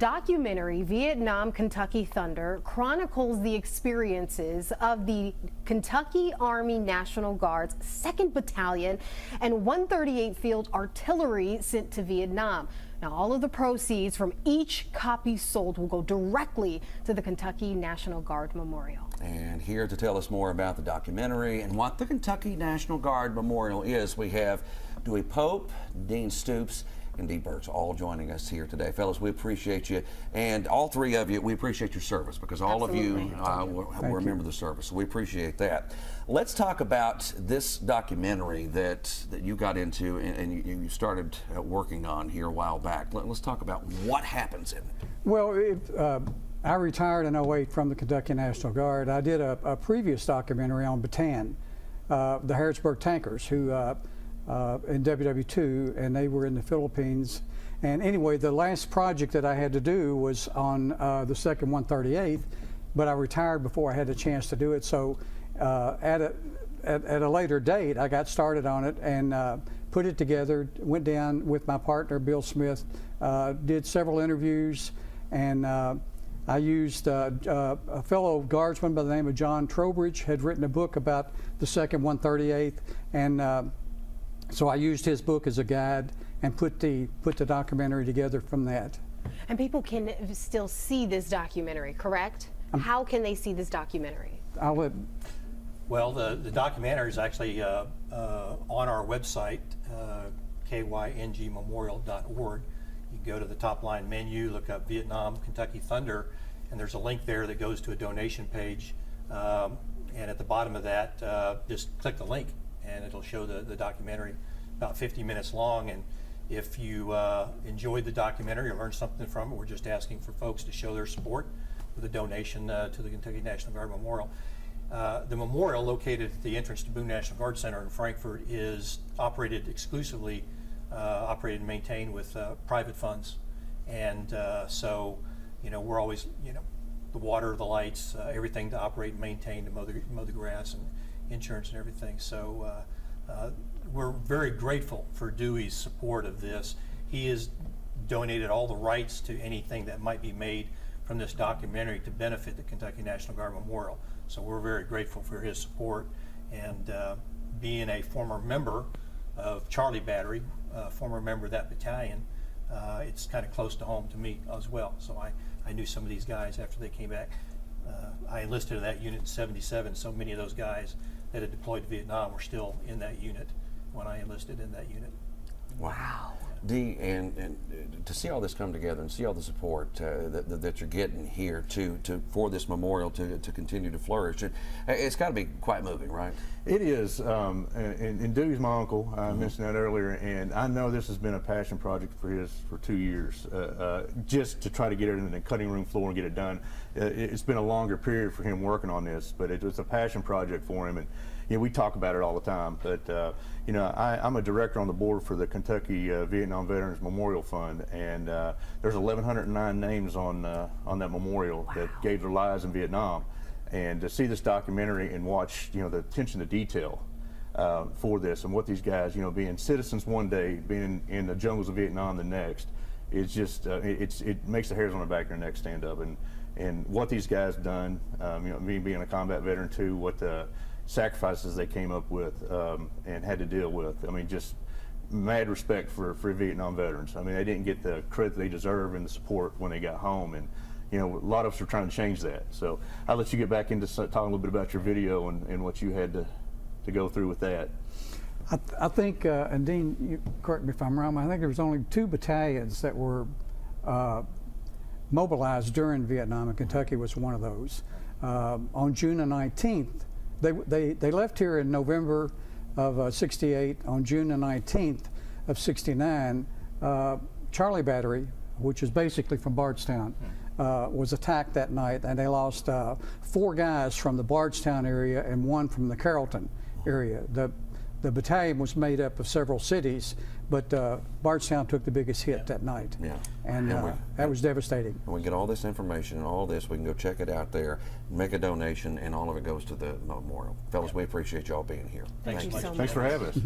Documentary Vietnam Kentucky Thunder chronicles the experiences of the Kentucky Army National Guard's 2nd Battalion and 138th Field Artillery sent to Vietnam. Now, all of the proceeds from each copy sold will go directly to the Kentucky National Guard Memorial. And here to tell us more about the documentary and what the Kentucky National Guard Memorial is, we have Dewey, Dean Stoops, and Birkes all joining us here today. Fellas, we appreciate you, and all three of you, we appreciate your service, because all Absolutely. of you remember the service, so we appreciate that. Let's talk about this documentary that you got into and you started working on here a while back. Let's talk about what happens in it. Well, I retired in '08 from the Kentucky National Guard. I did a previous documentary on Bataan, the Harrisburg tankers, who in WW2, and they were in the Philippines. And anyway, the last project that I had to do was on the 2nd 138th, but I retired before I had a chance to do it. So at a later date, I got started on it and put it together, went down with my partner, Bill Smith, did several interviews, and I used a fellow guardsman by the name of John Trowbridge had written a book about the 2nd 138th, and so I used his book as a guide and put the documentary together from that. And people can still see this documentary, correct? How can they see this documentary? Well, the documentary is actually on our website, kynggmemorial.org. You go to the top line menu, look up Vietnam Kentucky Thunder, and there's a link there that goes to a donation page. And at the bottom of that, just click the link, and it'll show the documentary, about 50 minutes long. And if you enjoyed the documentary or learned something from it, we're just asking for folks to show their support with a donation to the Kentucky National Guard Memorial. The memorial, located at the entrance to Boone National Guard Center in Frankfort, is operated exclusively, operated and maintained with private funds. And so, we're always, the water, the lights, everything to operate and maintain, to mow the grass, and insurance and everything. So we're very grateful for Dewey's support of this. He has donated all the rights to anything that might be made from this documentary to benefit the Kentucky National Guard Memorial. So we're very grateful for his support. And being a former member of Charlie Battery, former member of that battalion, it's kind of close to home to me as well. So I knew some of these guys after they came back. I enlisted in that unit in '77, so many of those guys that had deployed to Vietnam were still in that unit when I enlisted in that unit. Wow. Dee, and to see all this come together and see all the support that you're getting here for this memorial to continue to flourish, it's got to be quite moving, right? It is, and Dewey's my uncle. I mentioned that earlier, and I know this has been a passion project for 2 years, just to try to get it in the cutting room floor and get it done. It's been a longer period for him working on this, but it was a passion project for him, and we talk about it all the time. But I'm a director on the board for the Kentucky Vietnam Veterans Memorial Fund, and there's 1,109 names on that memorial that gave their lives in Vietnam. And to see this documentary and watch, the attention to detail for this, and what these guys, being citizens one day, being in the jungles of Vietnam the next, it's just it makes the hairs on the back of your neck stand up. And what these guys done, me being a combat veteran too, what the sacrifices they came up with and had to deal with. I mean, just mad respect for Vietnam veterans. I mean, they didn't get the credit they deserve and the support when they got home, and a lot of us are trying to change that. So I'll let you get back into talking a little bit about your video and what you had to go through with that. I think, and Dean, you correct me if I'm wrong, I think there was only 2 battalions that were mobilized during Vietnam, and Kentucky was one of those. On June the 19th, they left here in November of '68. On June the 19th of '69, Charlie Battery, which is basically from Bardstown, was attacked that night, and they lost 4 guys from the Bardstown area and 1 from the Carrollton area. The battalion was made up of several cities, but Bardstown took the biggest hit that night. Yeah. And that was devastating. And we get all this information and all this, we can go check it out there, make a donation, and all of it goes to the memorial. Fellas, we appreciate y'all being here. Thank you so much. Thanks for having us.